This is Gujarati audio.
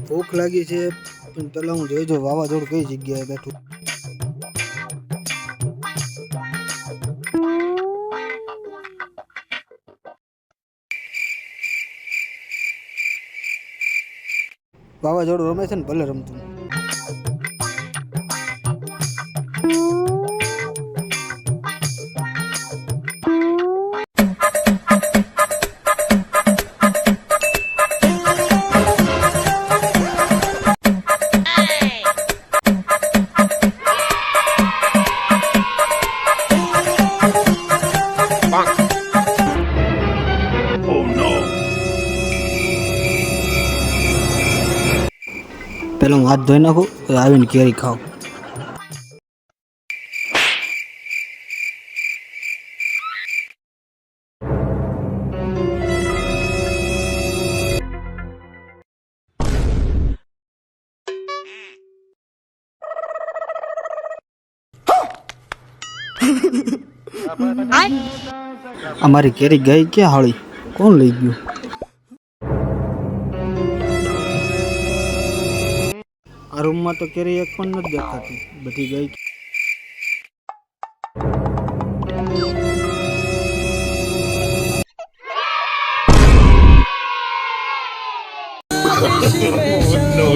ભૂખ લાગી છે પણ પેલા હું જોઈજો વાવાઝોડું કઈ જગ્યાએ બેઠું. વાવાઝોડું રમે છે ને ભલે રમતું. પેલા હું હાથ ધોઈ નાખું આવીને કેરી ખાઉં. અમારી કેરી ગઈ ક્યાં હાળી? કોણ લઈ ગયું? આ રૂમમાં તો કેરી એક પણ નથી દેખાતી, બધી ગઈ. No.